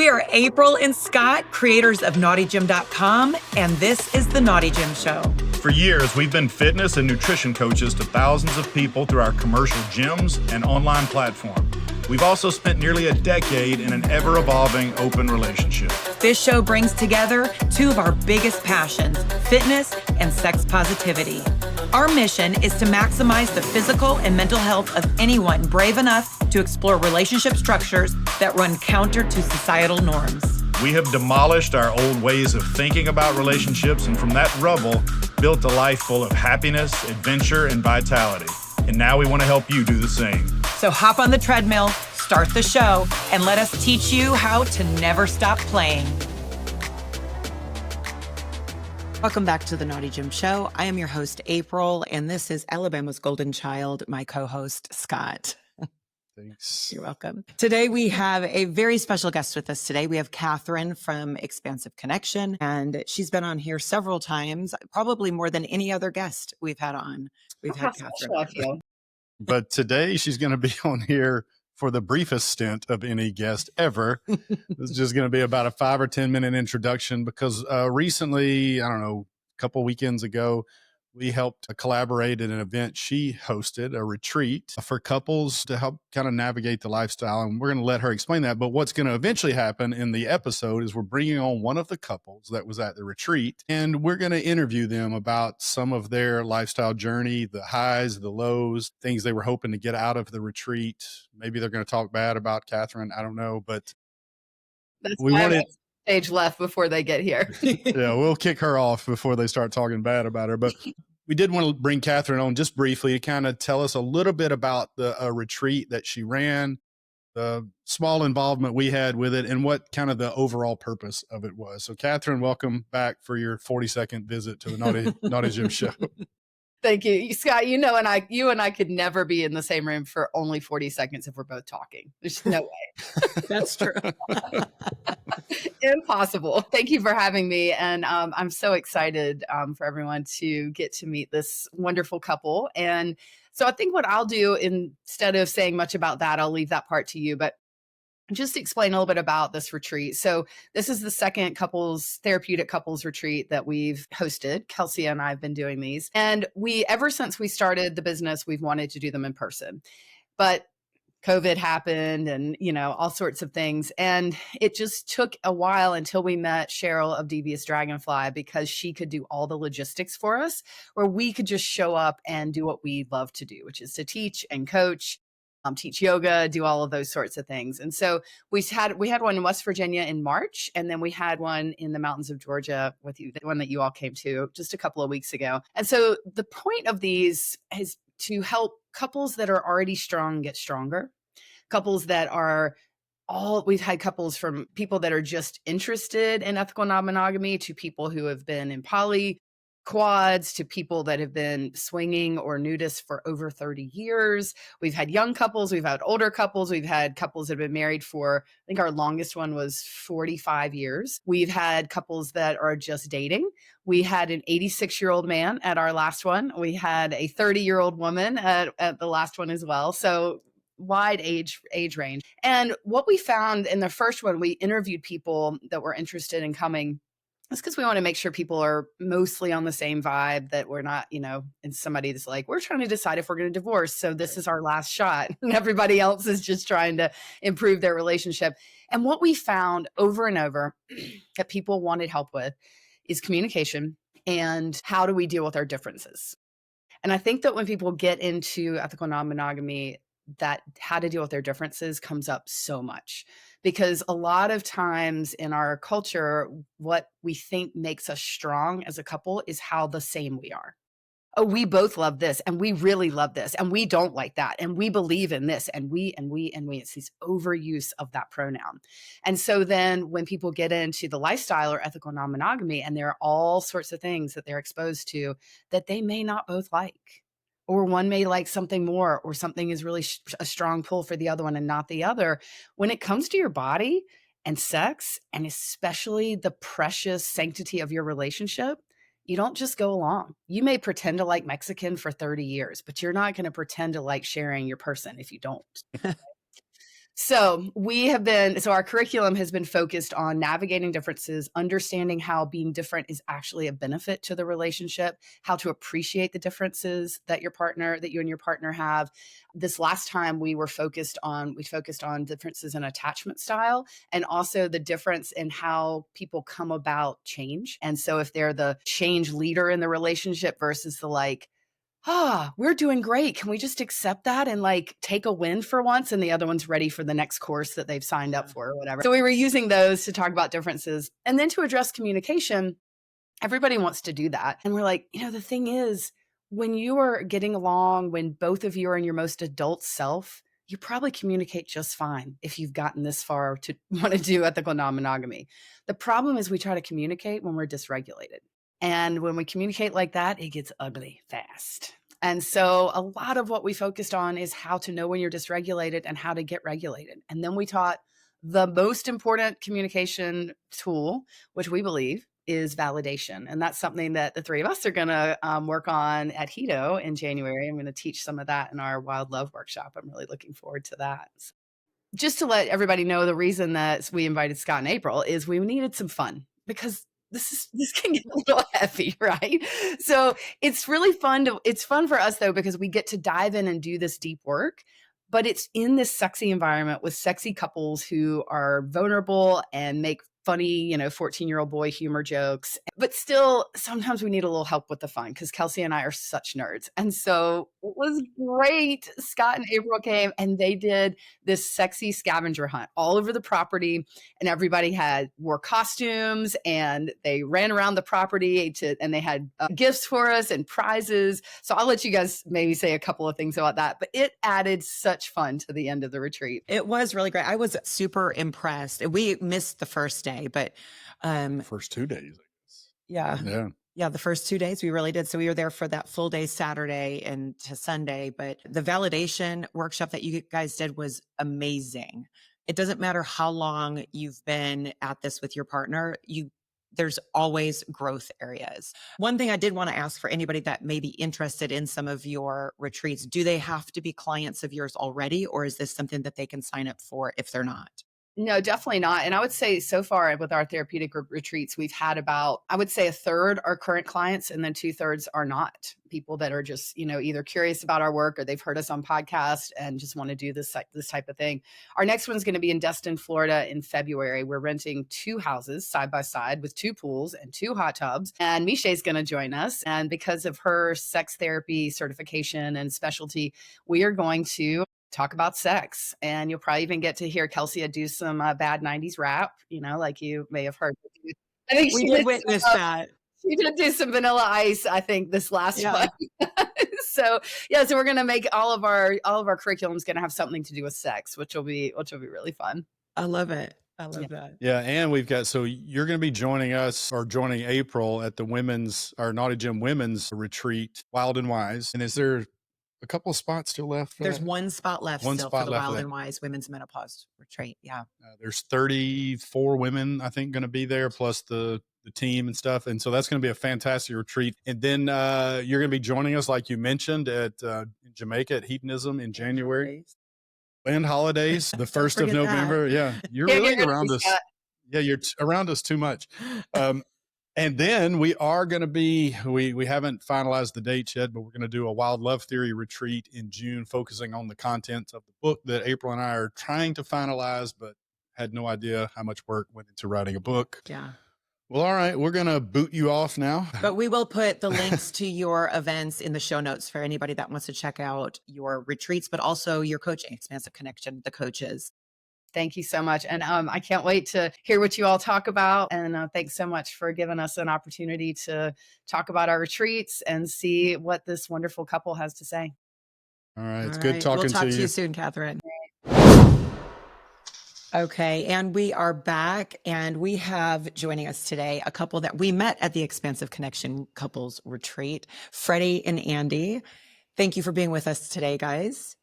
We are April and Scott, creators of naughtygym.com, and this is The Naughty Gym Show. For years, we've been fitness and nutrition coaches to thousands of people through our commercial gyms and online platform. We've also spent nearly a decade in an ever-evolving open relationship. This show brings together two of our biggest passions, fitness and sex positivity. Our mission is to maximize the physical and mental health of anyone brave enough to explore relationship structures that run counter to societal norms. We have demolished our old ways of thinking about relationships, and from that rubble, built a life full of happiness, adventure, and vitality. And now we want to help you do the same. So hop on the treadmill, start the show, and let us teach you how to never stop playing. Welcome back to the Naughty Gym Show. I am your host, April, and this is Alabama's golden child, my co-host, Scott. Thanks. You're welcome. Today, we have a very special guest with us today. We have Catherine from Expansive Connection, and she's been on here several times, probably more than any other guest we've had on. We've had Catherine. But today, she's going to be on here for the briefest stint of any guest ever. This is just going to be about a 5 or 10 minute introduction because recently, I don't know, a couple weekends ago, we helped collaborate at an event she hosted, a retreat for couples to help kind of navigate the lifestyle. And we're going to let her explain that. But what's going to eventually happen in the episode is we're bringing on one of the couples that was at the retreat, and we're going to interview them about some of their lifestyle journey, the highs, the lows, things they were hoping to get out of the retreat. Maybe they're going to talk bad about Catherine. I don't know, but we wanted stage left before they get here. Yeah, we'll kick her off before they start talking bad about her. But we did want to bring Catherine on just briefly to kind of tell us a little bit about the retreat that she ran, the small involvement we had with it, and what kind of the overall purpose of it was. So Catherine, welcome back for your 40-second visit to the Naughty Gym Show. Thank you, Scott. You and I could never be in the same room for only 40 seconds if we're both talking. There's no way. That's true. Impossible. Thank you for having me. And I'm so excited for everyone to get to meet this wonderful couple. And so I think what I'll do, instead of saying much about that, I'll leave that part to you. But just explain a little bit about this retreat. So this is the second therapeutic couples retreat that we've hosted. Kelsey and I have been doing these. And ever since we started the business, we've wanted to do them in person. But COVID happened and, all sorts of things. And it just took a while until we met Cheryl of Devious Dragonfly, because she could do all the logistics for us, where we could just show up and do what we love to do, which is to teach and coach, teach yoga, do all of those sorts of things. And so we had one in West Virginia in March, and then we had one in the mountains of Georgia with you, the one that you all came to just a couple of weeks ago. And so the point of these is to help couples that are already strong get stronger, couples that are we've had couples from people that are just interested in ethical non-monogamy to people who have been in poly quads to people that have been swinging or nudist for over 30 years. We've had young couples, we've had older couples, we've had couples that have been married for, I think our longest one was 45 years. We've had couples that are just dating. We had an 86-year-old man at our last one. We had a 30-year-old woman at the last one as well. So wide age range. And what we found in the first one, we interviewed people that were interested in coming. That's because we want to make sure people are mostly on the same vibe, that we're not, and somebody that's like, we're trying to decide if we're going to divorce. So this is our last shot. And everybody else is just trying to improve their relationship. And what we found over and over that people wanted help with is communication and how do we deal with our differences. And I think that when people get into ethical non-monogamy, that how to deal with their differences comes up so much, because a lot of times in our culture, what we think makes us strong as a couple is how the same we are. Oh, we both love this and we really love this and we don't like that and we believe in this and we. It's this overuse of that pronoun. And so then when people get into the lifestyle or ethical non-monogamy, and there are all sorts of things that they're exposed to that they may not both like, or one may like something more, or something is really a strong pull for the other one and not the other. When it comes to your body and sex, and especially the precious sanctity of your relationship, you don't just go along. You may pretend to like Mexican for 30 years, but you're not going to pretend to like sharing your person if you don't. So our curriculum has been focused on navigating differences, understanding how being different is actually a benefit to the relationship, how to appreciate the differences that you and your partner have. This last time we focused on differences in attachment style, and also the difference in how people come about change. And so if they're the change leader in the relationship versus the we're doing great. Can we just accept that and take a win for once? And the other one's ready for the next course that they've signed up for or whatever. So we were using those to talk about differences. And then to address communication, everybody wants to do that. And we're like, the thing is, when you are getting along, when both of you are in your most adult self, you probably communicate just fine if you've gotten this far to want to do ethical non-monogamy. The problem is we try to communicate when we're dysregulated. And when we communicate like that, it gets ugly fast. And so a lot of what we focused on is how to know when you're dysregulated and how to get regulated. And then we taught the most important communication tool, which we believe is validation. And that's something that the three of us are going to work on at Hito in January. I'm going to teach some of that in our Wild Love workshop. I'm really looking forward to that. Just to let everybody know, the reason that we invited Scott and April is we needed some fun, because this can get a little heavy, right? So it's really fun. It's fun for us though, because we get to dive in and do this deep work, but it's in this sexy environment with sexy couples who are vulnerable and make funny, 14-year-old boy humor jokes. But still, sometimes we need a little help with the fun, because Kelsey and I are such nerds. And so it was great. Scott and April came and they did this sexy scavenger hunt all over the property. And everybody wore costumes and they ran around the property and they had gifts for us and prizes. So I'll let you guys maybe say a couple of things about that. But it added such fun to the end of the retreat. It was really great. I was super impressed. We missed the first day, but first 2 days, I guess. Yeah, the first 2 days we really did. So we were there for that full day, Saturday and to Sunday. But the validation workshop that you guys did was amazing. It doesn't matter how long you've been at this with your partner, there's always growth areas. One thing I did want to ask for anybody that may be interested in some of your retreats, do they have to be clients of yours already, or is this something that they can sign up for if they're not? No, definitely not. And I would say so far with our therapeutic group retreats, we've had about, I would say, a third are current clients, and then 2/3 are not. People that are just, either curious about our work or they've heard us on podcast and just want to do this type of thing. Our next one's going to be in Destin, Florida in February. We're renting 2 houses side by side with 2 pools and 2 hot tubs. And Michelle's going to join us. And because of her sex therapy certification and specialty, we are going to talk about sex. And you'll probably even get to hear Kelsey do some bad 90s rap, like you may have heard. I think we did witness that. She did do some Vanilla Ice, I think, this last month. So we're going to make all of our curriculum is going to have something to do with sex, which will be really fun. I love it. I love that. Yeah. And so you're going to be joining us, or joining April at the our Naughty Gym women's retreat, Wild and Wise. And is there a couple of spots still left? There's one spot left for the Wild and Wise Women's Menopause Retreat. Yeah. There's 34 women, I think, going to be there, plus the team and stuff. And so that's going to be a fantastic retreat. And then you're going to be joining us, like you mentioned, at Jamaica at Hedonism in January. Land holidays, the 1st of November. That. Yeah. You're really around us. Yeah, you're around us too much. And then we are going to be, we haven't finalized the dates yet, but we're going to do a Wild Love Theory retreat in June, focusing on the contents of the book that April and I are trying to finalize, but had no idea how much work went into writing a book. Yeah. Well, all right, we're going to boot you off now. But we will put the links to your events in the show notes for anybody that wants to check out your retreats, but also your coaching, Expansive Connection, the coaches. Thank you so much. And I can't wait to hear what you all talk about. And thanks so much for giving us an opportunity to talk about our retreats and see what this wonderful couple has to say. All right. It's good talking to you. We'll talk to you soon, Catherine. Okay. And we are back, and we have joining us today a couple that we met at the Expansive Connection couples retreat, Freddy and Andy. Thank you for being with us today, guys.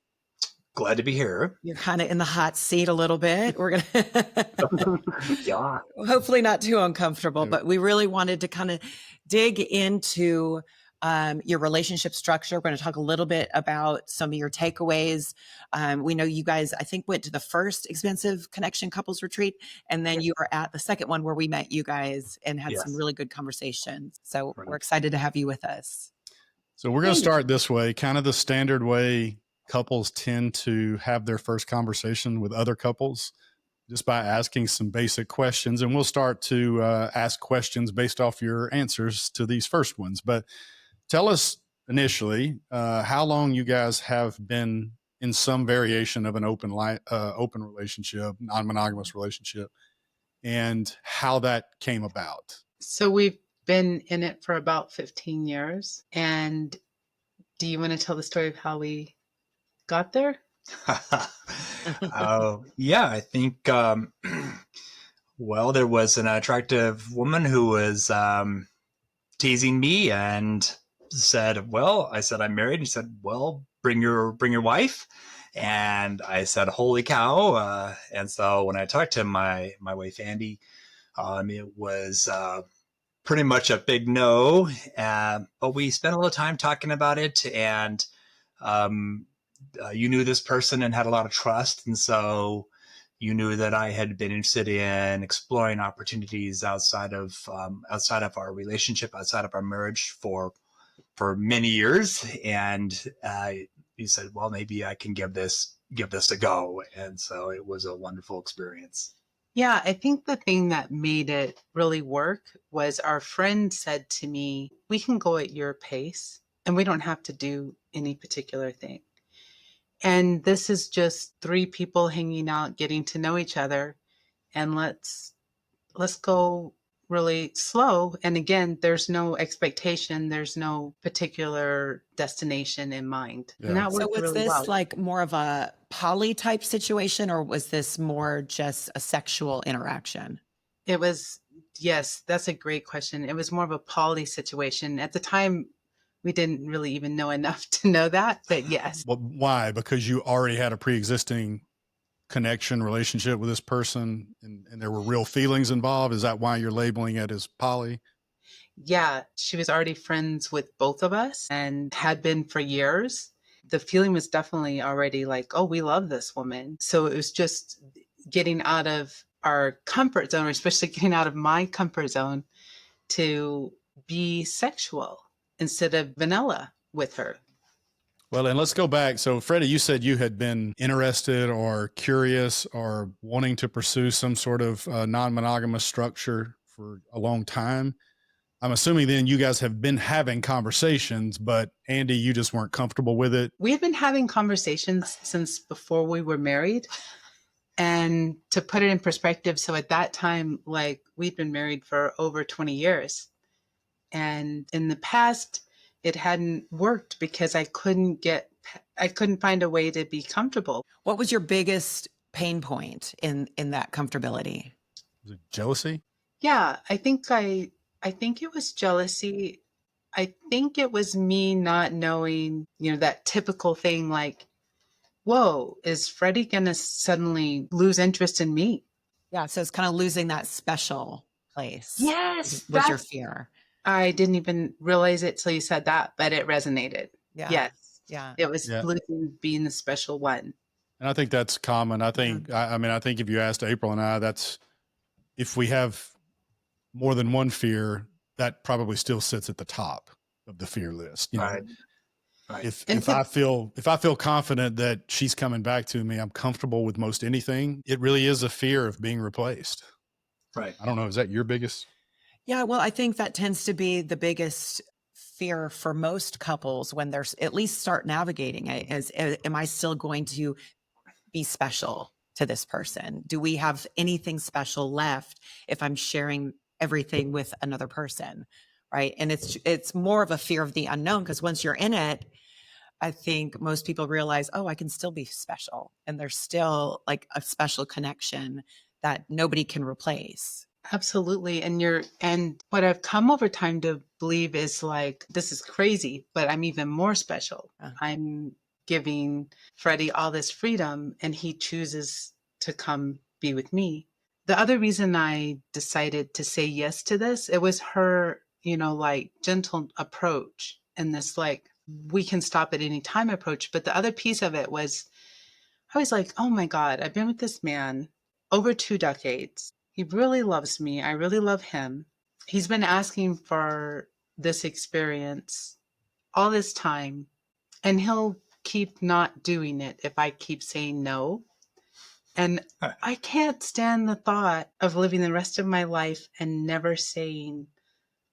Glad to be here. You're kind of in the hot seat a little bit. We're going to yeah. Hopefully not too uncomfortable, but we really wanted to kind of dig into your relationship structure. We're going to talk a little bit about some of your takeaways. We know you guys, I think, went to the first Expansive Connection couples retreat, and then you were at the second one where we met you guys and had some Yes. really good conversations. So Right. we're excited to have you with us. So we're going to start this way, kind of the standard way couples tend to have their first conversation with other couples, just by asking some basic questions. And we'll start to ask questions based off your answers to these first ones. But tell us initially how long you guys have been in some variation of an open relationship, non-monogamous relationship, and how that came about. So we've been in it for about 15 years. And do you want to tell the story of how we got there? Yeah, I think, well, there was an attractive woman who was teasing me and said, well, I said, I'm married. He said, well, bring your wife. And I said, holy cow. And so when I talked to my wife, Andy, it was pretty much a big no. But we spent a little time talking about it, and you knew this person and had a lot of trust. And so you knew that I had been interested in exploring opportunities outside of our relationship, outside of our marriage for many years. And you said, well, maybe I can give this a go. And so it was a wonderful experience. Yeah, I think the thing that made it really work was our friend said to me, we can go at your pace and we don't have to do any particular thing. And this is just three people hanging out, getting to know each other, and let's go really slow. And again, there's no expectation, there's no particular destination in mind. Yeah. And that So worked was really this well. like more of a poly type situation, or was this more just a sexual interaction? It was, yes, that's a great question. It was more of a poly situation. At the time, we didn't really even know enough to know that, but yes. Well, why? Because you already had a pre-existing connection relationship with this person, and there were real feelings involved. Is that why you're labeling it as poly? Yeah, she was already friends with both of us and had been for years. The feeling was definitely already like, oh, we love this woman. So it was just getting out of our comfort zone, or especially getting out of my comfort zone to be sexual instead of vanilla with her. Well, and let's go back. So, Freddie, you said you had been interested or curious or wanting to pursue some sort of non-monogamous structure for a long time. I'm assuming then you guys have been having conversations, but Andy, you just weren't comfortable with it. We had been having conversations since before we were married. And to put it in perspective, so at that time, like we'd been married for over 20 years. And in the past, it hadn't worked because I couldn't find a way to be comfortable. What was your biggest pain point in that comfortability? Was it jealousy? Yeah, I think it was jealousy. I think it was me not knowing, that typical thing like, whoa, is Freddie going to suddenly lose interest in me? Yeah, so it's kind of losing that special place. Yes, Was your fear. I didn't even realize it till you said that, but it resonated. Yeah. Yes. Yeah. It was Yeah. losing being the special one. And I think that's common. I think, I think if you asked April and I, that's, if we have more than one fear, that probably still sits at the top of the fear list. You know? Right. If I feel confident that she's coming back to me, I'm comfortable with most anything. It really is a fear of being replaced. Right. I don't know. Is that your biggest? Yeah, well, I think that tends to be the biggest fear for most couples when they're at least start navigating it. Am I still going to be special to this person? Do we have anything special left if I'm sharing everything with another person? Right. And it's more of a fear of the unknown, because once you're in it, I think most people realize, oh, I can still be special. And there's still like a special connection that nobody can replace. Absolutely. And what I've come over time to believe is like, this is crazy, but I'm even more special. I'm giving Freddie all this freedom and he chooses to come be with me. The other reason I decided to say yes to this, it was her, like gentle approach and this like, we can stop at any time approach. But the other piece of it was, I was like, oh my God, I've been with this man over 2 decades. He really loves me. I really love him. He's been asking for this experience all this time, and he'll keep not doing it if I keep saying no. And I can't stand the thought of living the rest of my life and never saying,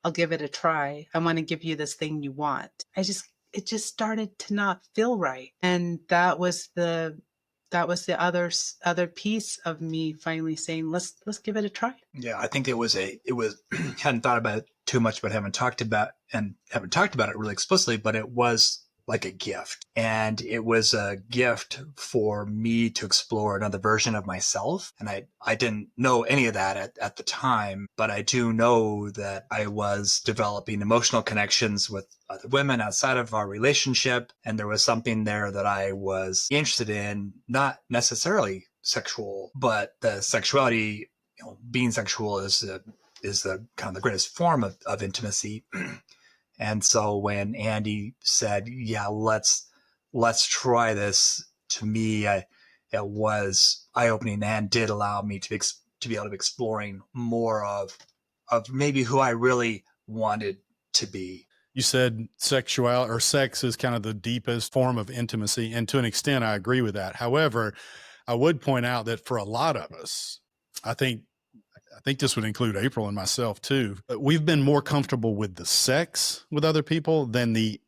I'll give it a try. I want to give you this thing you want. It just started to not feel right. And that was the other piece of me finally saying, let's give it a try. Yeah, I think it was hadn't thought about it too much, but haven't talked about it really explicitly, but it was like a gift. And it was a gift for me to explore another version of myself. And I didn't know any of that at the time, but I do know that I was developing emotional connections with other women outside of our relationship. And there was something there that I was interested in, not necessarily sexual, but the sexuality, being sexual is the kind of the greatest form of intimacy. And so when Andy said, yeah, let's try this, to me, it was eye-opening and did allow me to be able to be exploring more of maybe who I really wanted to be. You said sex is kind of the deepest form of intimacy. And to an extent, I agree with that. However, I would point out that for a lot of us, I think this would include April and myself too, we've been more comfortable with the sex with other people than the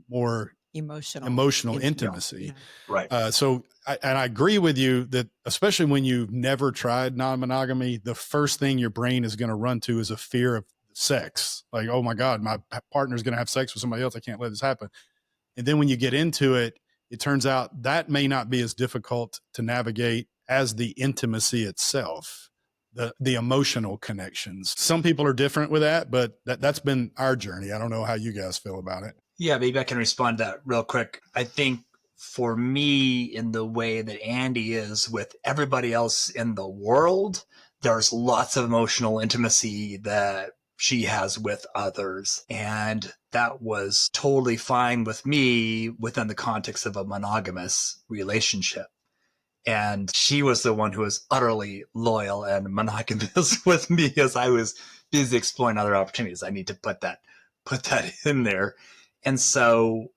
more emotional intimacy. Yeah. Right. So I agree with you that, especially when you've never tried non-monogamy, the first thing your brain is going to run to is a fear of sex. Like, oh my God, my partner's going to have sex with somebody else. I can't let this happen. And then when you get into it, it turns out that may not be as difficult to navigate as the intimacy itself. The emotional connections. Some people are different with that, but that's been our journey. I don't know how you guys feel about it. Yeah, maybe I can respond to that real quick. I think for me, in the way that Andy is with everybody else in the world, there's lots of emotional intimacy that she has with others. And that was totally fine with me within the context of a monogamous relationship. And she was the one who was utterly loyal and monogamous with me as I was busy exploring other opportunities. I need to put that in there. And so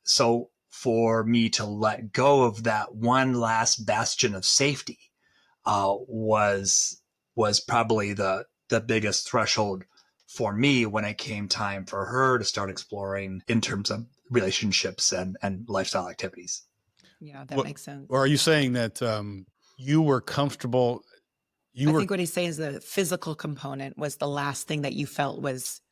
for me to let go of that one last bastion of safety was probably the biggest threshold for me when it came time for her to start exploring in terms of relationships and lifestyle activities. Yeah, that makes sense. Or are you saying that you were comfortable? I think what he's saying is the physical component was the last thing that you felt was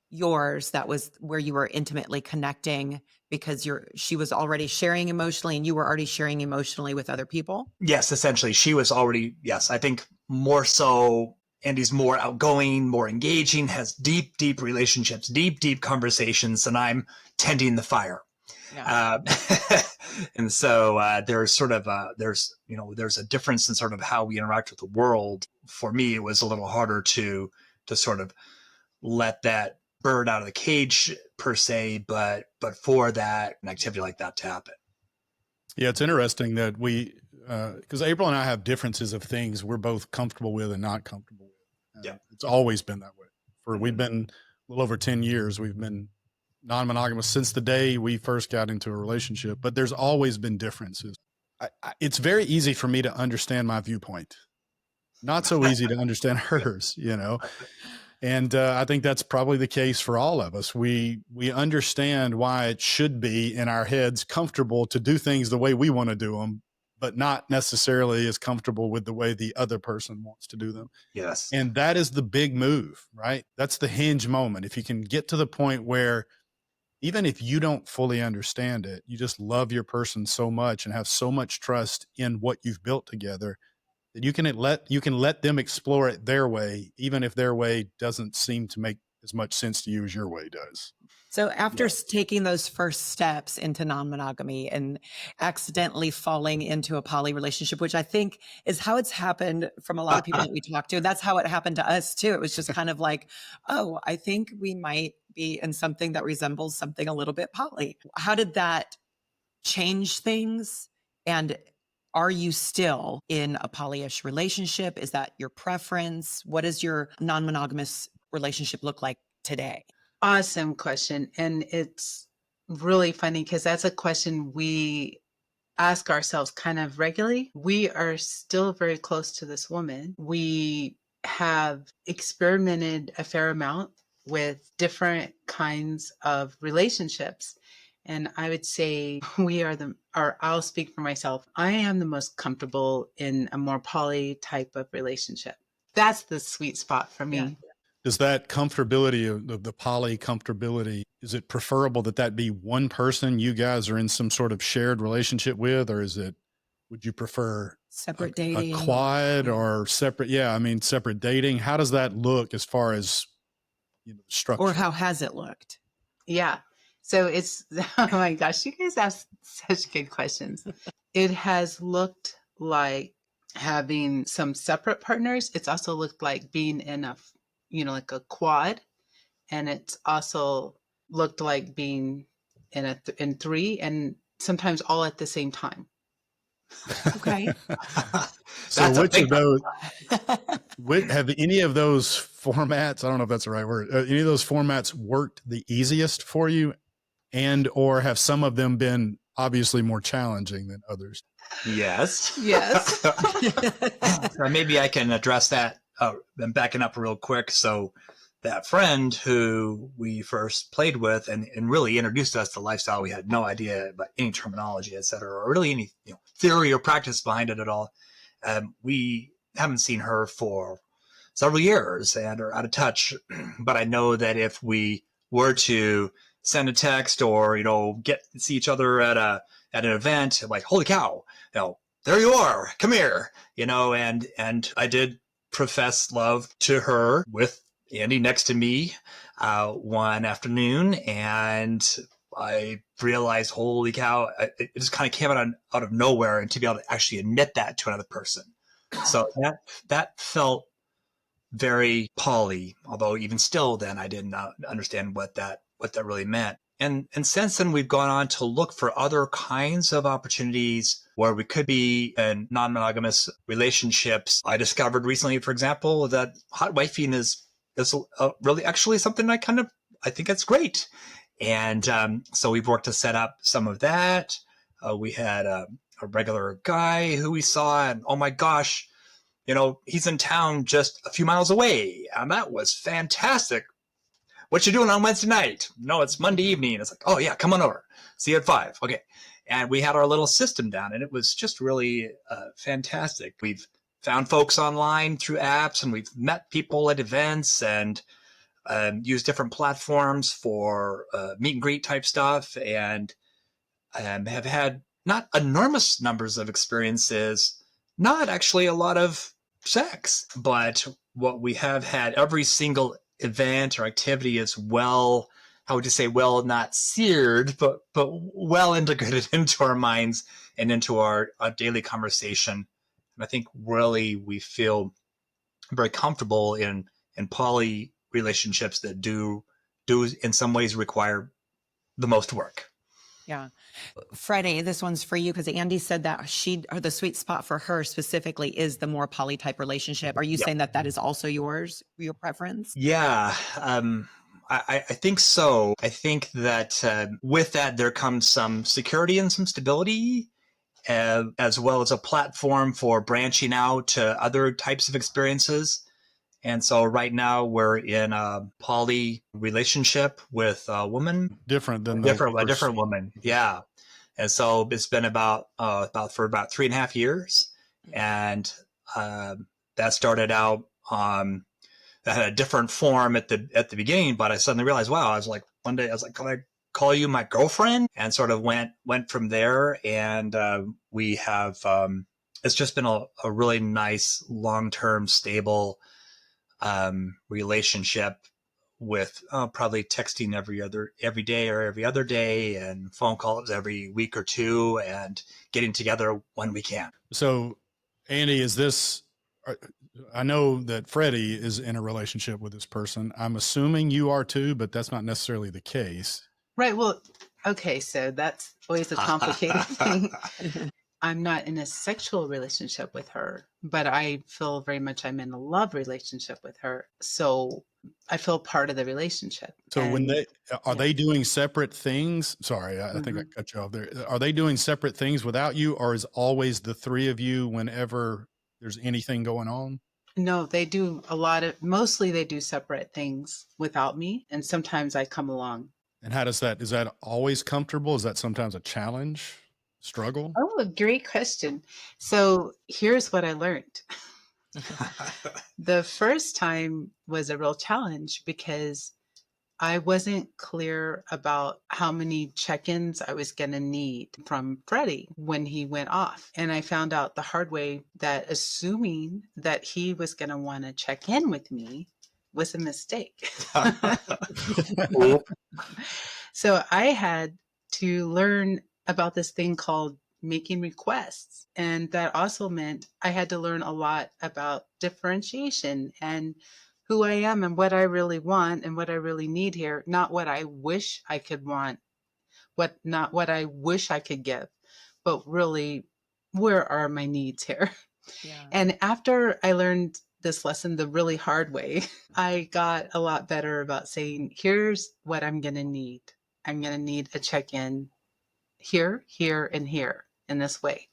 yours. That was where you were intimately connecting because she was already sharing emotionally and you were already sharing emotionally with other people. Yes, essentially. She was already, yes, I think more so. Andy's more outgoing, more engaging, has deep, deep relationships, deep conversations, and I'm tending the fire. Yeah. And so there's sort of there's a difference in sort of how we interact with the world. For me, it was a little harder to sort of let that bird out of the cage per se, but for that an activity like that to happen. Yeah, it's interesting that because April and I have differences of things we're both comfortable with and not comfortable with. Yeah, it's always been that way. We've been a little over 10 years. We've been non-monogamous since the day we first got into a relationship, but there's always been differences. It's very easy for me to understand my viewpoint. Not so easy to understand hers, And I think that's probably the case for all of us. We understand why it should be in our heads comfortable to do things the way we want to do them, but not necessarily as comfortable with the way the other person wants to do them. Yes. And that is the big move, right? That's the hinge moment. If you can get to the point where even if you don't fully understand it, you just love your person so much and have so much trust in what you've built together that you can let them explore it their way, even if their way doesn't seem to make as much sense to you as your way does. So after Yeah. taking those first steps into non-monogamy and accidentally falling into a poly relationship, which I think is how it's happened from a lot of people that we talk to. That's how it happened to us too. It was just kind of like, oh, I think we might be in something that resembles something a little bit poly. How did that change things? And are you still in a polyish relationship? Is that your preference? What does your non-monogamous relationship look like today? Awesome question. And it's really funny because that's a question we ask ourselves kind of regularly. We are still very close to this woman. We have experimented a fair amount with different kinds of relationships. And I would say we are or I'll speak for myself. I am the most comfortable in a more poly type of relationship. That's the sweet spot for me. Yeah. Is that comfortability of the poly comfortability, is it preferable that be one person you guys are in some sort of shared relationship with, or would you prefer Separate a dating? quad or separate? Yeah. I mean, separate dating. How does that look as far as, structure? Or how has it looked? Yeah. So it's, oh my gosh, you guys ask such good questions. It has looked like having some separate partners. It's also looked like being in like a quad. And it's also looked like being in three and sometimes all at the same time. Okay. So That's a which big of those, have any of those formats, I don't know if that's the right word, any of those formats worked the easiest for you, and or have some of them been obviously more challenging than others? Yes. Yes. So maybe I can address that. I'm backing up real quick. So that friend who we first played with and really introduced us to lifestyle, we had no idea about any terminology, et cetera, or really any theory or practice behind it at all. We haven't seen her for several years and are out of touch. But I know that if we were to send a text or see each other at an event, like, holy cow, there you are, come here, and I did profess love to her with Andy next to me one afternoon, and I realized, holy cow, it just kind of came out of nowhere, and to be able to actually admit that to another person. So that felt very poly, although even still then I didn't understand what that really meant. And since then, we've gone on to look for other kinds of opportunities where we could be in non-monogamous relationships. I discovered recently, for example, that hot wifing is really actually something I think it's great. And so we've worked to set up some of that. We had a regular guy who we saw, and oh my gosh, he's in town just a few miles away. And that was fantastic. What you doing on Wednesday night? No, it's Monday evening. It's like, oh yeah, come on over. See you at 5. Okay. And we had our little system down, and it was just really fantastic. We've found folks online through apps, and we've met people at events and used different platforms for meet and greet type stuff, and have had not enormous numbers of experiences, not actually a lot of sex, but what we have had, every single event or activity is well, how would you say, well, not seared, but well integrated into our minds and into our daily conversation. And I think really we feel very comfortable in poly relationships that do in some ways require the most work. Yeah. Freddie, this one's for you because Andy said that the sweet spot for her specifically is the more poly type relationship. Are you saying that is also your preference? Yeah. I think so. I think that with that, there comes some security and some stability, as well as a platform for branching out to other types of experiences. And so right now we're in a poly relationship with a woman. Different than a different woman. Yeah. And so it's been about 3.5 years. And that started out, that had a different form at the beginning, but I suddenly realized, wow, one day I was like, can I call you my girlfriend? And sort of went from there. And we have, it's just been a really nice, long-term, stable relationship with probably texting every day or every other day, and phone calls every week or two, and getting together when we can. So, Andy, I know that Freddy is in a relationship with this person. I'm assuming you are too, but that's not necessarily the case. Right. Well, okay. So that's always a complicated thing. I'm not in a sexual relationship with her, but I feel very much I'm in a love relationship with her. So I feel part of the relationship. So when they doing separate things? Sorry, I think I Mhm. cut you off there. Are they doing separate things without you, or is always the three of you whenever there's anything going on? No, they do mostly they do separate things without me. And sometimes I come along. And how is that always comfortable? Is that sometimes a challenge, struggle? Oh, great question. So here's what I learned. The first time was a real challenge because I wasn't clear about how many check-ins I was going to need from Freddie when he went off. And I found out the hard way that assuming that he was going to want to check in with me was a mistake. So I had to learn about this thing called making requests. And that also meant I had to learn a lot about differentiation and who I am and what I really want and what I really need here, not what I wish I could want, not what I wish I could give, but really where are my needs here? Yeah. And after I learned this lesson the really hard way, I got a lot better about saying, here's what I'm going to need. I'm going to need a check-in here, here, and here in this way.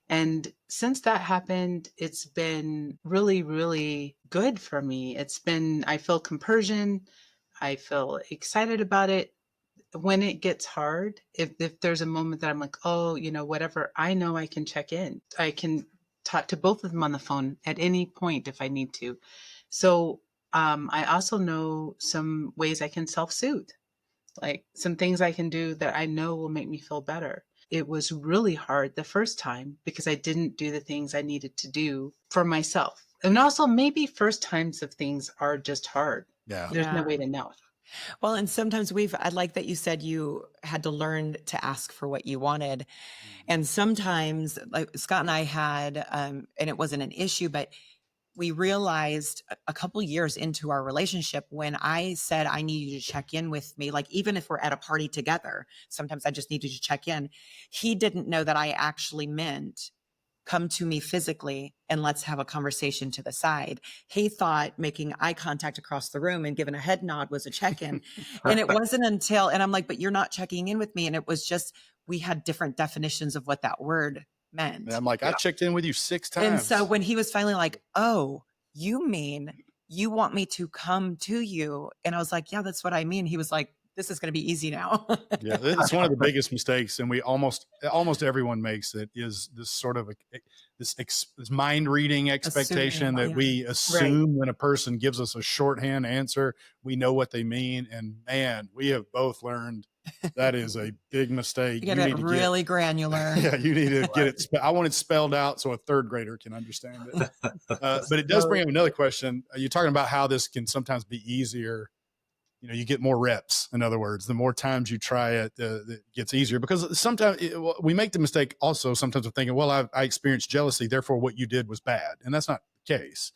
And since that happened, it's been really, really good for me. I feel compersion. I feel excited about it. When it gets hard, if there's a moment that I'm like, oh, whatever, I know I can check in. I can talk to both of them on the phone at any point if I need to. So I also know some ways I can self-soothe, like some things I can do that I know will make me feel better. It was really hard the first time because I didn't do the things I needed to do for myself. And also maybe first times of things are just hard. Yeah. There's no way to know. Well, and sometimes I like that you said you had to learn to ask for what you wanted. And sometimes, like Scott and I had, and it wasn't an issue, but we realized a couple years into our relationship when I said, I need you to check in with me, like even if we're at a party together, sometimes I just need you to check in. He didn't know that I actually meant come to me physically and let's have a conversation to the side. He thought making eye contact across the room and giving a head nod was a check-in. And it wasn't until, and I'm like, but you're not checking in with me. And it was just, we had different definitions of what that word meant. And I'm like, I checked in with you 6 times. And so when he was finally like, oh, you mean you want me to come to you? And I was like, yeah, that's what I mean. He was like, this is going to be easy now. Yeah, it's one of the biggest mistakes, and we almost everyone makes it, is this sort of this mind reading expectation that we assume when a person gives us a shorthand answer, we know what they mean. And man, we have both learned that is a big mistake. You need to really granular. Yeah, you need to get it. I want it spelled out so a third grader can understand it. But it does bring up another question. You're talking about how this can sometimes be easier. You get more reps. In other words, the more times you try it, it gets easier, because sometimes we make the mistake also sometimes of thinking, well, I experienced jealousy, therefore what you did was bad. And that's not the case.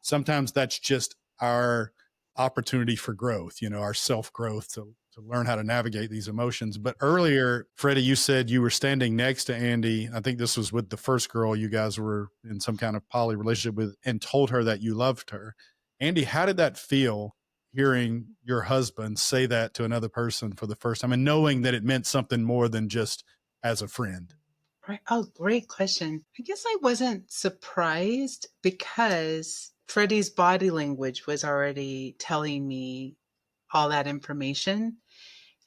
Sometimes that's just our opportunity for growth, our self-growth to learn how to navigate these emotions. But earlier, Freddie, you said you were standing next to Andy. I think this was with the first girl you guys were in some kind of poly relationship with, and told her that you loved her. Andy, how did that feel, hearing your husband say that to another person for the first time and knowing that it meant something more than just as a friend? Right. Oh, great question. I guess I wasn't surprised because Freddie's body language was already telling me all that information.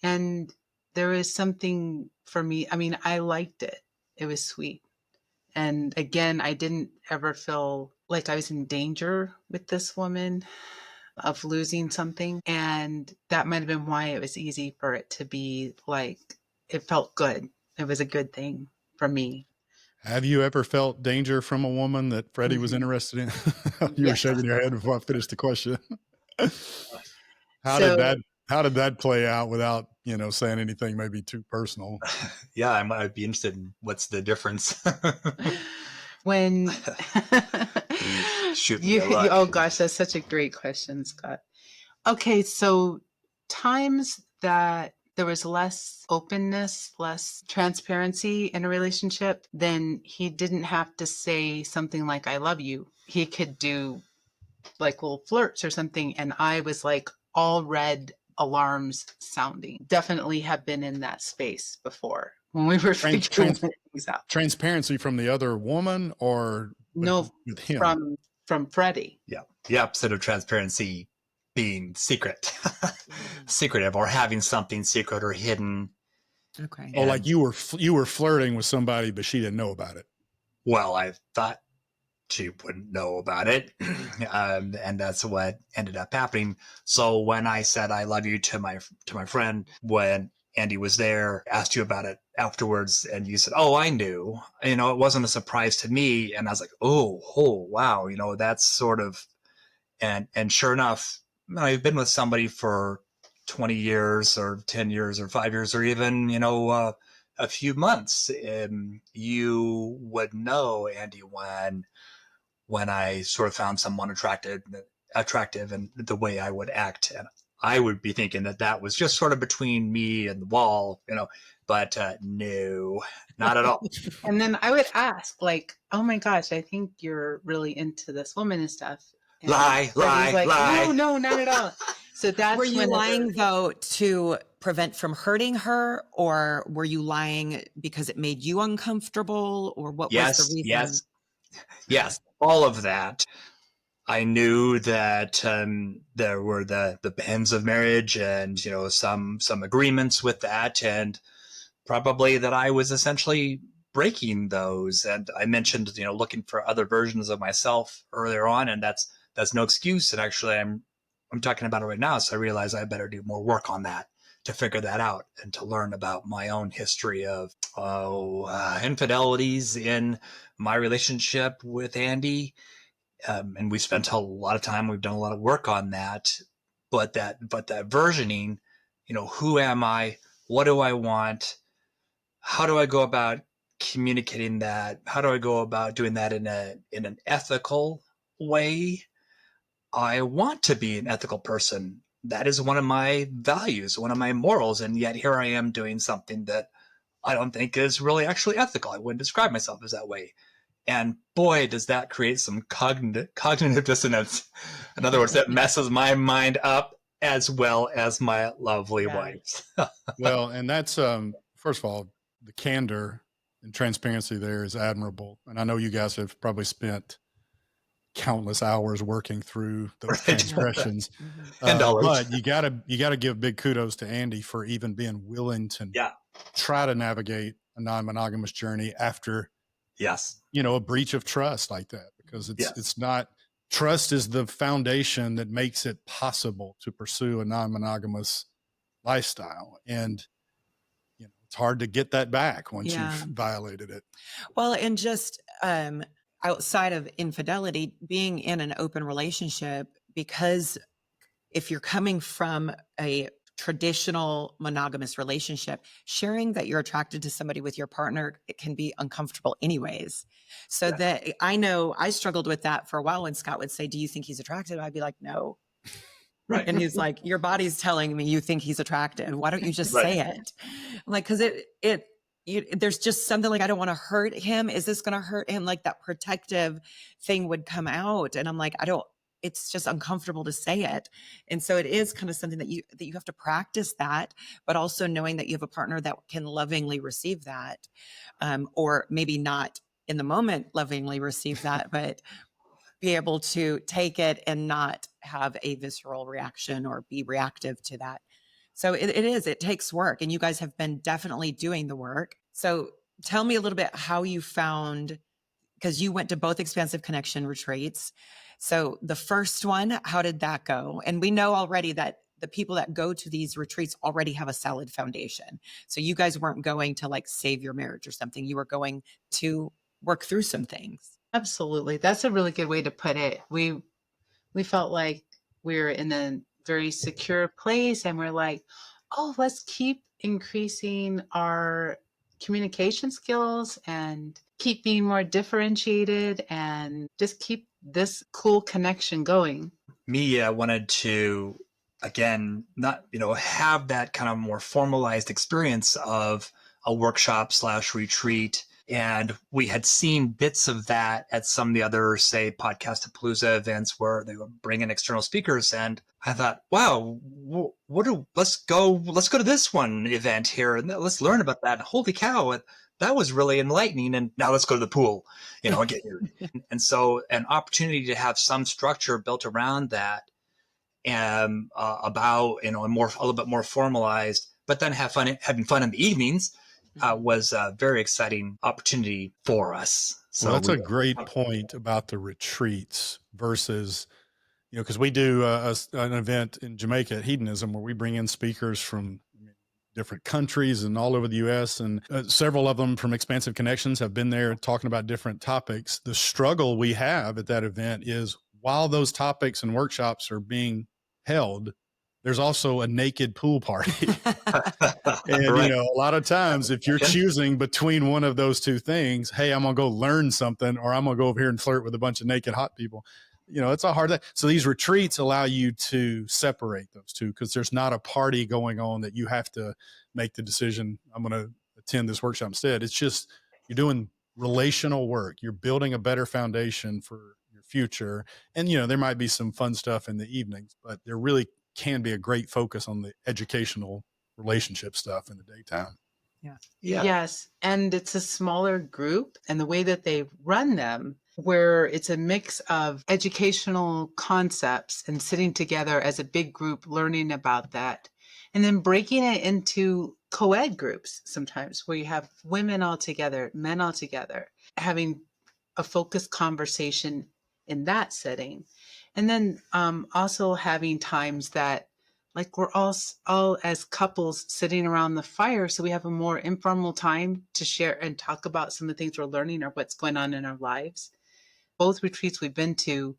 And there was something for me. I mean, I liked it. It was sweet. And again, I didn't ever feel like I was in danger with this woman of losing something. And that might have been why it was easy for it to be like, it felt good. It was a good thing for me. Have you ever felt danger from a woman that Freddie was interested in? You were shaking your head before I finished the question. How did that play out without, saying anything maybe too personal? Yeah, I'd be interested in what's the difference. When Shoot me a line. oh gosh, that's such a great question, Scott. Okay, so times that there was less openness, less transparency in a relationship, then he didn't have to say something like, I love you. He could do like little flirts or something. And I was like all red alarms sounding. Definitely have been in that space before when we were figuring things out. Transparency from the other woman or No, with him? From Freddy. Yeah. The opposite of transparency being secretive, or having something secret or hidden. Okay. Oh, like you were flirting with somebody, but she didn't know about it. Well, I thought she wouldn't know about it. And that's what ended up happening. So when I said I love you to my friend, when Andy was there, asked you about it afterwards, and you said, oh, I knew, it wasn't a surprise to me. And I was like, oh, wow, that's sort of, and sure enough, I've been with somebody for 20 years or 10 years or 5 years or even, a few months. You would know, Andy, when I sort of found someone attractive and the way I would act. And I would be thinking that was just sort of between me and the wall, but no, not at all. And then I would ask like, oh my gosh, I think you're really into this woman and stuff. And lie. No, not at all. So that's were you lying though to prevent from hurting her, or were you lying because it made you uncomfortable, or what was the reason? Yes, all of that. I knew that there were the bands of marriage and some agreements with that, and probably that I was essentially breaking those. And I mentioned looking for other versions of myself earlier on, and that's no excuse. And actually, I'm talking about it right now, so I realize I better do more work on that to figure that out and to learn about my own history of infidelities in my relationship with Andy. And we spent a lot of time, we've done a lot of work on that, but that versioning, who am I? What do I want? How do I go about communicating that? How do I go about doing that in an ethical way? I want to be an ethical person. That is one of my values, one of my morals. And yet here I am doing something that I don't think is really actually ethical. I wouldn't describe myself as that way. And boy, does that create some cognitive dissonance. In other words, that messes my mind up as well as my lovely wife's. Well, and that's, first of all, the candor and transparency there is admirable. And I know you guys have probably spent countless hours working through those transgressions. And dollars. But you gotta give big kudos to Andy for even being willing to try to navigate a non-monogamous journey after a breach of trust like that, because it's not, trust is the foundation that makes it possible to pursue a non-monogamous lifestyle. And it's hard to get that back once you've violated it. Well, and just outside of infidelity, being in an open relationship, because if you're coming from a traditional monogamous relationship, sharing that you're attracted to somebody with your partner, it can be uncomfortable anyways. So that I know I struggled with that for a while when Scott would say, do you think he's attractive? I'd be like, no. Right. And he's like, your body's telling me you think he's attractive. Why don't you just say it? I'm like, because there's just something like, I don't want to hurt him. Is this going to hurt him? Like that protective thing would come out. And I'm like, it's just uncomfortable to say it. And so it is kind of something that you have to practice that, but also knowing that you have a partner that can lovingly receive that, or maybe not in the moment lovingly receive that, but be able to take it and not have a visceral reaction or be reactive to that. So it takes work, and you guys have been definitely doing the work. So tell me a little bit how you found, because you went to both Expansive Connection retreats. So the first one, how did that go? And we know already that the people that go to these retreats already have a solid foundation. So you guys weren't going to like save your marriage or something. You were going to work through some things. Absolutely. That's a really good way to put it. We felt like we were in a very secure place. And we're like, oh, let's keep increasing our communication skills and keep being more differentiated and just keep this cool connection going. Me, I wanted to, again, not, have that kind of more formalized experience of a workshop / retreat. And we had seen bits of that at some of the other, say, Podcastapalooza events where they would bring in external speakers. And I thought, wow, let's go to this one event here and let's learn about that. Holy cow, that was really enlightening. And now let's go to the pool, and get here. And so an opportunity to have some structure built around that and about, a little bit more formalized, but then having fun in the evenings was a very exciting opportunity for us. So Well, that's a great point about the retreats versus, because we do an event in Jamaica at Hedonism where we bring in speakers from different countries and all over the U.S. And several of them from Expansive Connections have been there talking about different topics. The struggle we have at that event is while those topics and workshops are being held, there's also a naked pool party. And, right. a lot of times if you're choosing between one of those two things, hey, I'm going to go learn something, or I'm going to go over here and flirt with a bunch of naked hot people. It's a hard thing. So these retreats allow you to separate those two because there's not a party going on that you have to make the decision, I'm going to attend this workshop instead. It's just you're doing relational work. You're building a better foundation for your future. And, there might be some fun stuff in the evenings, but there really can be a great focus on the educational relationship stuff in the daytime. Yeah. Yes. And it's a smaller group, and the way that they run them, where it's a mix of educational concepts and sitting together as a big group, learning about that, and then breaking it into co-ed groups sometimes where you have women all together, men all together, having a focused conversation in that setting. And then also having times that like we're all as couples sitting around the fire. So we have a more informal time to share and talk about some of the things we're learning or what's going on in our lives. Both retreats we've been to,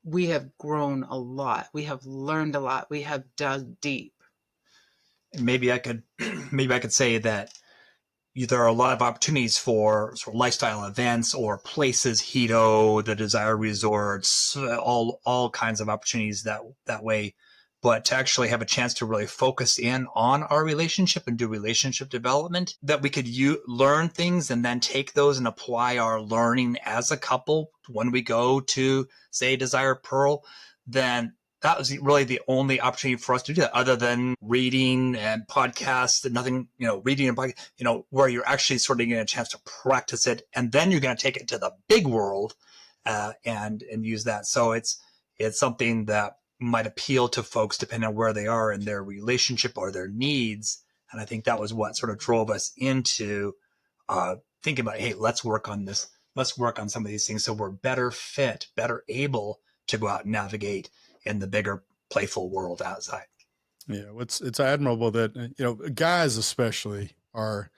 we have grown a lot. We have learned a lot. We have dug deep. Maybe I could say that there are a lot of opportunities for sort of lifestyle events or places, Hedo, the Desire Resorts, all kinds of opportunities that way. But to actually have a chance to really focus in on our relationship and do relationship development, that we could learn things and then take those and apply our learning as a couple when we go to, say, Desire Pearl, then that was really the only opportunity for us to do that, other than reading and podcasts and nothing, reading and podcast, where you're actually sort of getting a chance to practice it. And then you're going to take it to the big world and use that. So it's something that might appeal to folks depending on where they are in their relationship or their needs. And I think that was what sort of drove us into thinking about, hey, let's work on this. Let's work on some of these things so we're better fit, better able to go out and navigate in the bigger playful world outside. Yeah, it's admirable that guys especially are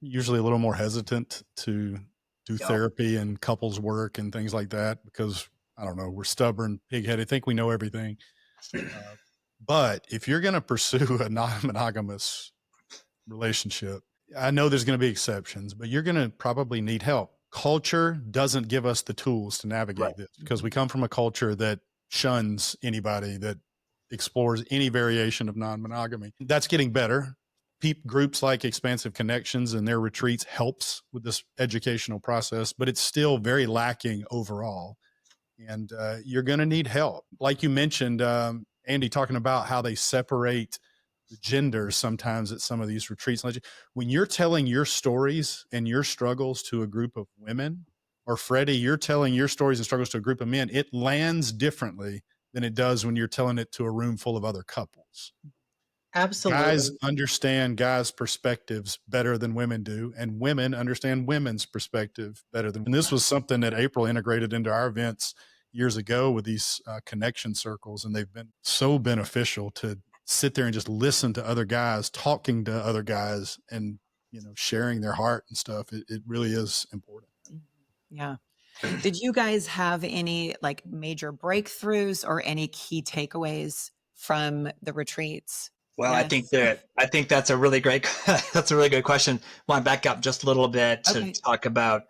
usually a little more hesitant to do therapy and couples work and things like that because I don't know, we're stubborn, pig-headed, think we know everything. But if you're going to pursue a non-monogamous relationship, I know there's going to be exceptions, but you're going to probably need help. Culture doesn't give us the tools to navigate this because we come from a culture that shuns anybody that explores any variation of non-monogamy. That's getting better. Groups like Expansive Connections and their retreats helps with this educational process, but it's still very lacking overall. And you're going to need help. Like you mentioned, Andy, talking about how they separate the genders sometimes at some of these retreats. When you're telling your stories and your struggles to a group of women, or Freddy, you're telling your stories and struggles to a group of men, it lands differently than it does when you're telling it to a room full of other couples. Absolutely. Guys understand guys' perspectives better than women do, and women understand women's perspective better than. And this was something that April integrated into our events years ago with these connection circles, and they've been so beneficial to sit there and just listen to other guys talking to other guys and sharing their heart and stuff. It really is important. Yeah. Did you guys have any like major breakthroughs or any key takeaways from the retreats? Well, Yes. I think that's a really great that's a really good question. I want to back up just a little bit to Okay. talk about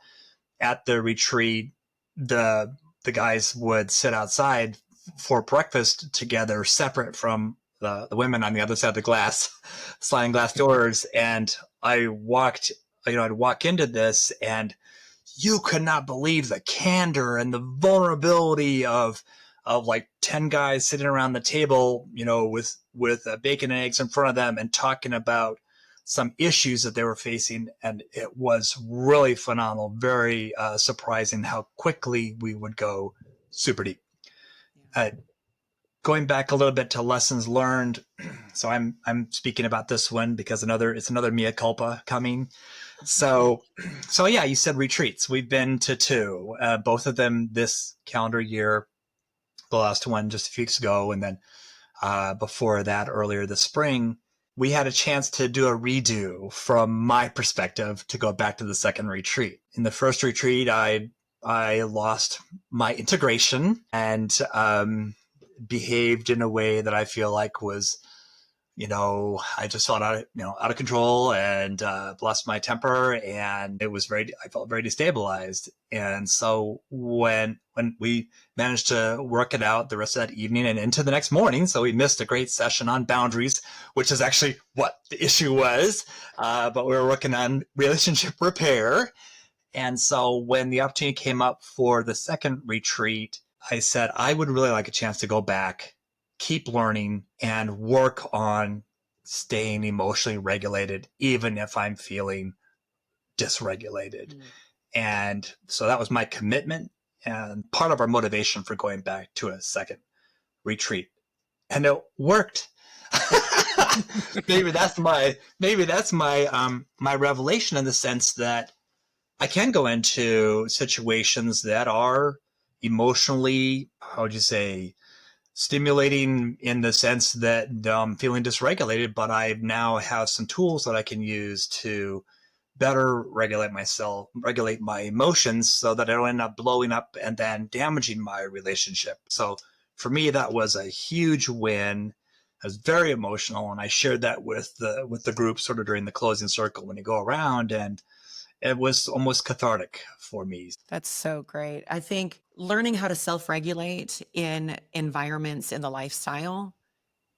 at the retreat, the guys would sit outside for breakfast together, separate from the women on the other side of the glass, sliding glass doors. And I walked, I'd walk into this, and you could not believe the candor and the vulnerability of like 10 guys sitting around the table, with bacon and eggs in front of them and talking about some issues that they were facing. And it was really phenomenal, very surprising how quickly we would go super deep. Going back a little bit to lessons learned. So I'm speaking about this one because it's another mea culpa coming. So yeah, you said retreats. We've been to two, both of them this calendar year. The last one just a few weeks ago, and then before that, earlier this spring, we had a chance to do a redo from my perspective to go back to the second retreat. In the first retreat, I lost my integration and behaved in a way that I feel like was, I just felt out of control and lost my temper, and I felt very destabilized. And so when we managed to work it out the rest of that evening and into the next morning, so we missed a great session on boundaries, which is actually what the issue was. But we were working on relationship repair. And so when the opportunity came up for the second retreat, I said, I would really like a chance to go back, keep learning, and work on staying emotionally regulated, even if I'm feeling dysregulated. And so that was my commitment and part of our motivation for going back to a second retreat. And it worked. maybe that's my my revelation, in the sense that I can go into situations that are emotionally, how would you say, stimulating, in the sense that I'm feeling dysregulated, but I now have some tools that I can use to better regulate my emotions, so that I don't end up blowing up and then damaging my relationship. So for me, that was a huge win. I was very emotional, and I shared that with the group sort of during the closing circle when you go around, and it was almost cathartic for me. That's so great. I think learning how to self-regulate in environments in the lifestyle,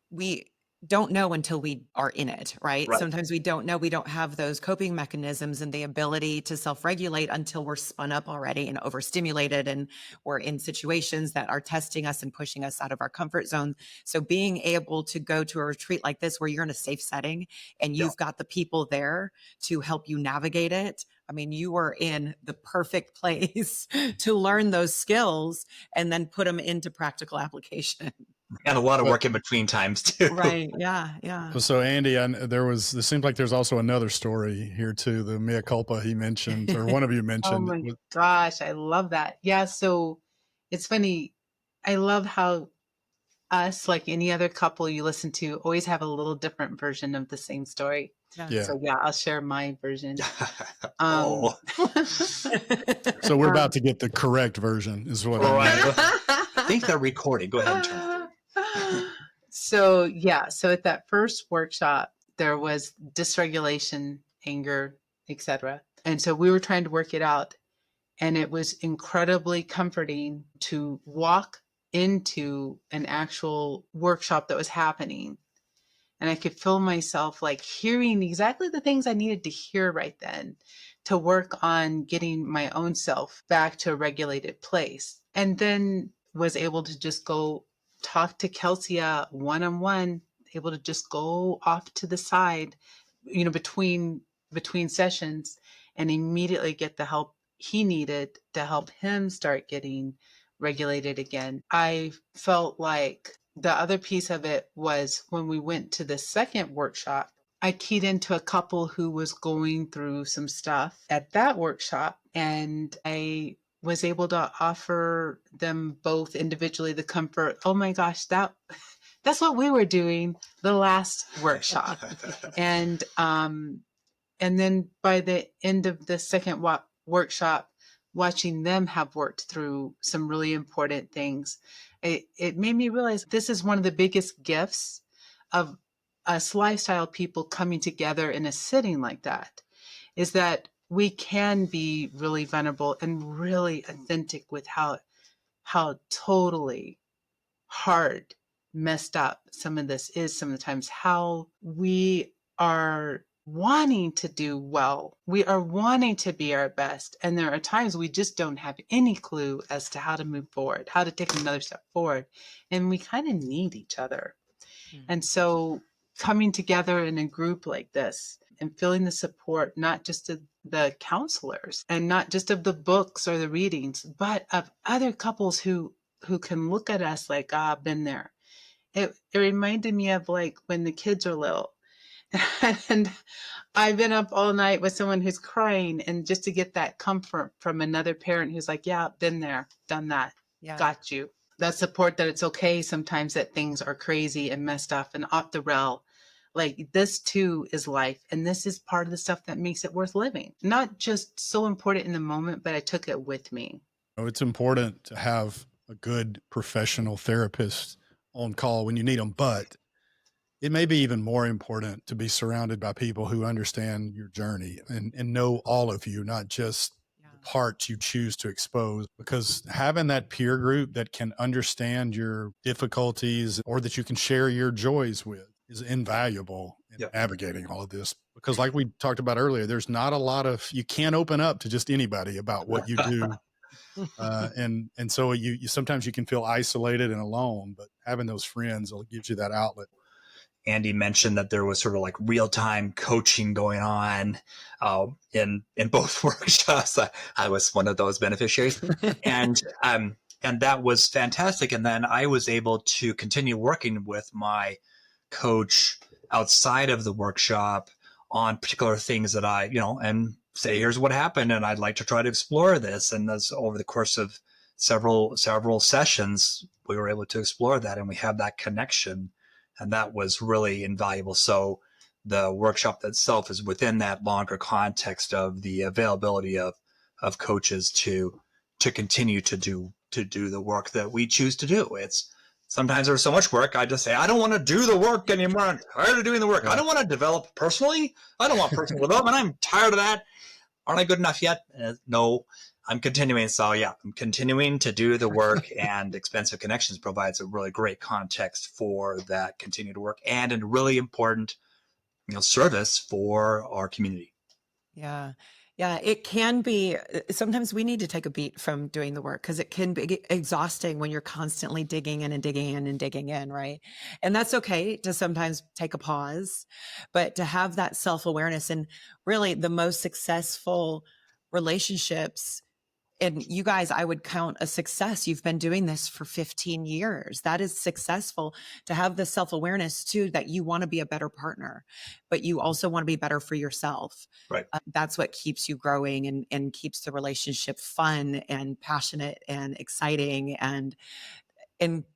we don't know until we are in it, right? Right. Sometimes we don't know. We don't have those coping mechanisms and the ability to self-regulate until we're spun up already and overstimulated, and we're in situations that are testing us and pushing us out of our comfort zone. So being able to go to a retreat like this, where you're in a safe setting and you've got the people there to help you navigate it. I mean, you were in the perfect place to learn those skills and then put them into practical application. And a lot of work in between times too. Right. Yeah. Yeah. So Andy, it seems like there's also another story here too. The mea culpa he mentioned, or one of you Oh mentioned. my gosh, I love that. Yeah, so it's funny. I love how us, like any other couple you listen to, always have a little different version of the same story. Yeah. So yeah, I'll share my version. Oh. So we're about to get the correct version, is what I mean. I think they're recording. Go ahead and turn it. So yeah, so at that first workshop, there was dysregulation, anger, etc. And so we were trying to work it out. And it was incredibly comforting to walk into an actual workshop that was happening. And I could feel myself like hearing exactly the things I needed to hear right then to work on getting my own self back to a regulated place. And then was able to just go talk to Kelsey one-on-one, able to just go off to the side, between sessions, and immediately get the help he needed to help him start getting regulated again. I felt like the other piece of it was when we went to the second workshop, I keyed into a couple who was going through some stuff at that workshop, and I was able to offer them both individually the comfort. Oh my gosh, that's what we were doing the last workshop. And then by the end of the second workshop, watching them have worked through some really important things, it made me realize this is one of the biggest gifts of us lifestyle people coming together in a setting like that, is that we can be really vulnerable and really authentic with how totally hard, messed up some of this is, some of the times, how we are wanting to do well. We are wanting to be our best. And there are times we just don't have any clue as to how to move forward, how to take another step forward. And we kind of need each other. And so coming together in a group like this and feeling the support, not just of the counselors and not just of the books or the readings, but of other couples who can look at us like, I've been there. It reminded me of like when the kids are little and I've been up all night with someone who's crying, and just to get that comfort from another parent who's like, yeah, been there, done that, got you. That support that it's okay sometimes that things are crazy and messed up and off the rail. Like this too is life. And this is part of the stuff that makes it worth living. Not just so important in the moment, but I took it with me. It's important to have a good professional therapist on call when you need them, but it may be even more important to be surrounded by people who understand your journey and know all of you, not just the parts you choose to expose, because having that peer group that can understand your difficulties or that you can share your joys with is invaluable in navigating all of this. Because like we talked about earlier, there's not a lot of, you can't open up to just anybody about what you do. And so you sometimes you can feel isolated and alone, but having those friends will give you that outlet. Andy mentioned that there was sort of like real-time coaching going on in both workshops. I was one of those beneficiaries, and that was fantastic. And then I was able to continue working with my coach outside of the workshop on particular things that I, and say, here's what happened, and I'd like to try to explore this. And that's over the course of several sessions, we were able to explore that, and we have that connection. And that was really invaluable. So the workshop itself is within that longer context of the availability of coaches to continue to do the work that we choose to do. It's sometimes there's so much work. I just say, I don't want to do the work anymore. I'm tired of doing the work. I don't want to develop personally. I don't want personal development. I'm tired of that. Aren't I good enough yet? No. I'm continuing. So I'm continuing to do the work, and Expansive Connections provides a really great context for that continued work and a really important, service for our community. Yeah. Yeah. It can be, sometimes we need to take a beat from doing the work because it can be exhausting when you're constantly digging in and digging in and digging in. Right. And that's okay to sometimes take a pause, but to have that self-awareness. And really the most successful relationships, and you guys, I would count a success. You've been doing this for 15 years. That is successful to have the self-awareness too, that you want to be a better partner, but you also want to be better for yourself. Right. That's what keeps you growing and keeps the relationship fun and passionate and exciting and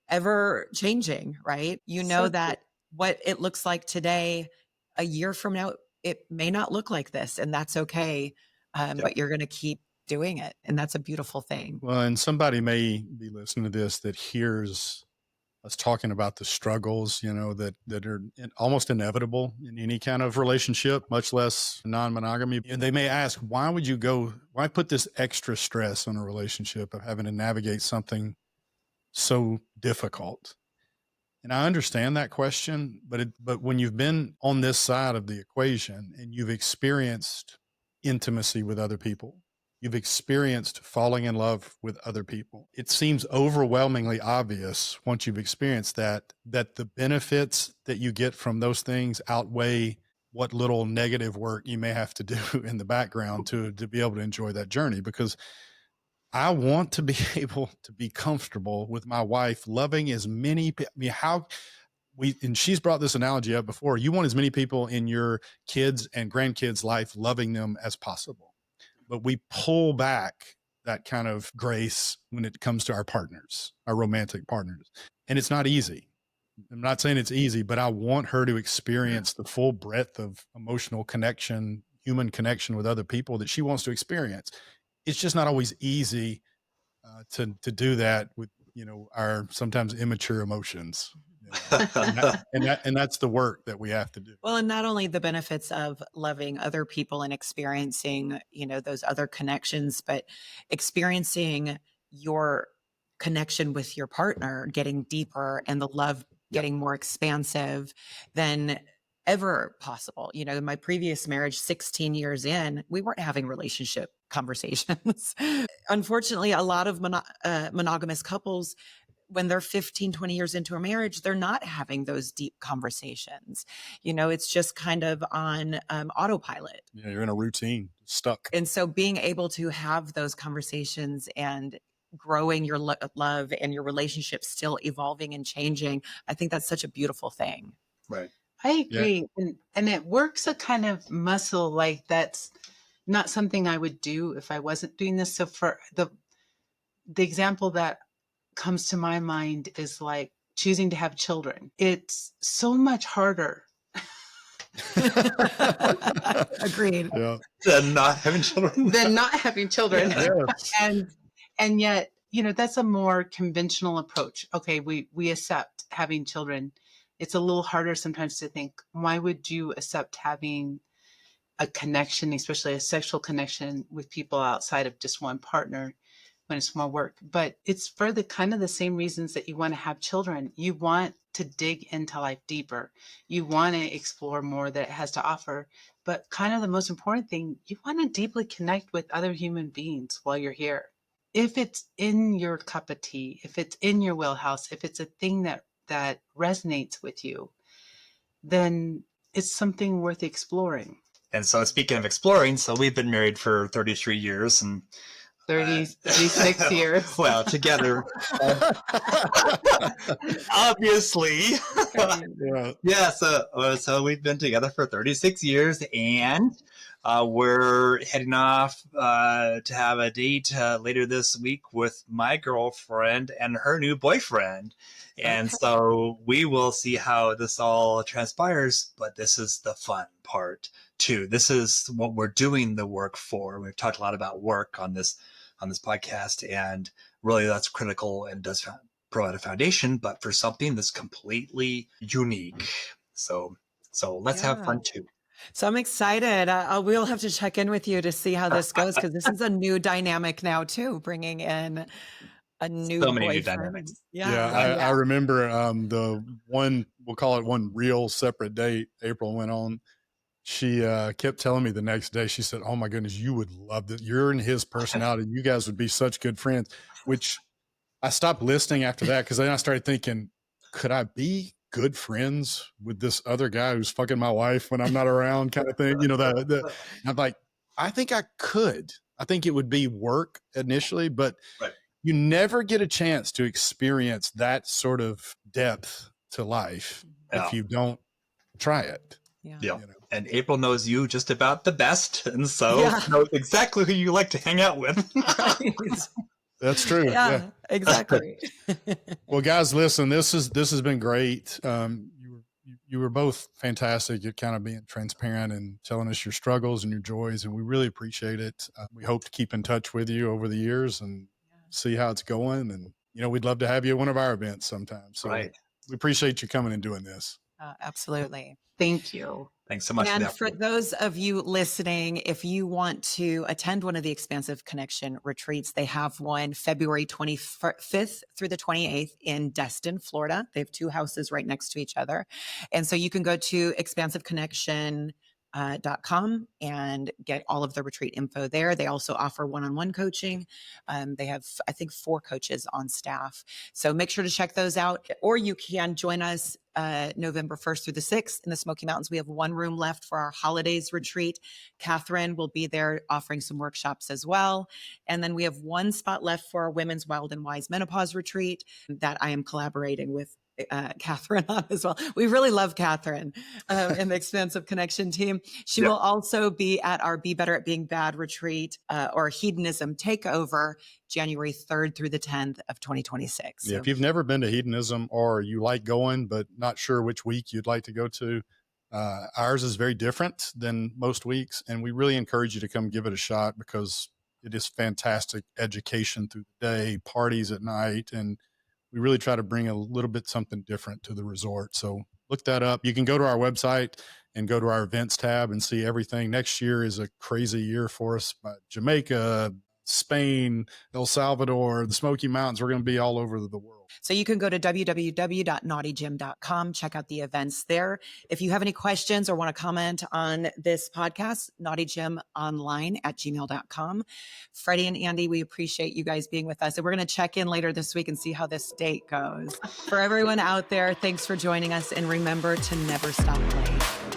ever changing, right? You know that what it looks like today, a year from now, it may not look like this, and that's okay. But you're going to keep doing it. And that's a beautiful thing. Well, and somebody may be listening to this that hears us talking about the struggles, that are almost inevitable in any kind of relationship, much less non-monogamy. And they may ask, why put this extra stress on a relationship of having to navigate something so difficult? And I understand that question, but when you've been on this side of the equation and you've experienced intimacy with other people, you've experienced falling in love with other people, it seems overwhelmingly obvious once you've experienced that the benefits that you get from those things outweigh what little negative work you may have to do in the background to be able to enjoy that journey. Because I want to be able to be comfortable with my wife loving as many people. And she's brought this analogy up before. You want as many people in your kids' and grandkids' life loving them as possible. But we pull back that kind of grace when it comes to our partners, our romantic partners. And it's not easy. I'm not saying it's easy, but I want her to experience the full breadth of emotional connection, human connection with other people that she wants to experience. it's just not always easy to do that with, our sometimes immature emotions. And that's the work that we have to do. Well, and not only the benefits of loving other people and experiencing, those other connections, but experiencing your connection with your partner getting deeper and the love getting more expansive than ever possible. In my previous marriage, 16 years in, we weren't having relationship conversations. Unfortunately, a lot of monogamous couples, when they're 15, 20 years into a marriage, they're not having those deep conversations. It's just kind of on autopilot. Yeah, you're in a routine, stuck. And so being able to have those conversations and growing your love and your relationship still evolving and changing, I think that's such a beautiful thing. Right. I agree. Yeah. And it works a kind of muscle, like that's not something I would do if I wasn't doing this. So for the example that comes to my mind is like choosing to have children. It's so much harder. Agreed. Yeah. Than not having children. Than not having children. Yeah. And yet, that's a more conventional approach. Okay, we accept having children. It's a little harder sometimes to think, why would you accept having a connection, especially a sexual connection with people outside of just one partner, when it's more work? But it's for the kind of the same reasons that you want to have children. You want to dig into life deeper. You want to explore more that it has to offer. But kind of the most important thing, you want to deeply connect with other human beings while you're here. If it's in your cup of tea, if it's in your wheelhouse, if it's a thing that resonates with you, then it's something worth exploring. And so speaking of exploring, so we've been married for 33 years and 36 years. Well, together. Obviously. Yeah, so we've been together for 36 years and we're heading off to have a date later this week with my girlfriend and her new boyfriend. And so we will see how this all transpires, but this is the fun part too. This is what we're doing the work for. We've talked a lot about work on this podcast, and really that's critical and does provide a foundation, but for something that's completely unique. So let's have fun too. So I'm excited. We'll have to check in with you to see how this goes, because this is a new dynamic now too, bringing in a new so many boyfriend. New dynamics. I remember the one, we'll call it one real separate date April went on. She kept telling me the next day, she said, "Oh my goodness, you would love this. You're in his personality. You guys would be such good friends," which I stopped listening after that, because then I started thinking, could I be good friends with this other guy who's fucking my wife when I'm not around, kind of thing? I'm like, I think I could. I think it would be work initially, but you never get a chance to experience that sort of depth to life if you don't try it. Yeah. And April knows you just about the best, and so knows exactly who you like to hang out with. That's true. Yeah, exactly. Well, guys, listen, this has been great. You were both fantastic at kind of being transparent and telling us your struggles and your joys, and we really appreciate it. We hope to keep in touch with you over the years and see how it's going. And, we'd love to have you at one of our events sometime. So we appreciate you coming and doing this. Absolutely. Thank you. Thanks so much. And for those of you listening, if you want to attend one of the Expansive Connection retreats, they have one February 25th through the 28th in Destin, Florida. They have two houses right next to each other. And so you can go to expansiveconnection.com and get all of the retreat info there. They also offer one-on-one coaching. They have, I think, 4 coaches on staff. So make sure to check those out. Or you can join us November 1st through the 6th in the Smoky Mountains. We have one room left for our holidays retreat. Catherine will be there offering some workshops as well. And then we have one spot left for our Women's Wild and Wise Menopause retreat that I am collaborating with Catherine on as well. We really love Catherine and the Expansive Connection team. She will also be at our Be Better at Being Bad retreat or Hedonism Takeover, January 3rd through the 10th of 2026. Yeah, if you've never been to Hedonism or you like going but not sure which week you'd like to go to, ours is very different than most weeks, and we really encourage you to come give it a shot, because it is fantastic education through the day, parties at night, and we really try to bring a little bit something different to the resort. So look that up. You can go to our website and go to our events tab and see everything. Next year is a crazy year for us. Jamaica, Spain, El Salvador, the Smoky Mountains. We're going to be all over the world. So you can go to www.naughtygym.com, check out the events there. If you have any questions or want to comment on this podcast, naughtygymonline@gmail.com. Freddy and Andy, we appreciate you guys being with us. And we're going to check in later this week and see how this date goes. For everyone out there, thanks for joining us. And remember to never stop playing.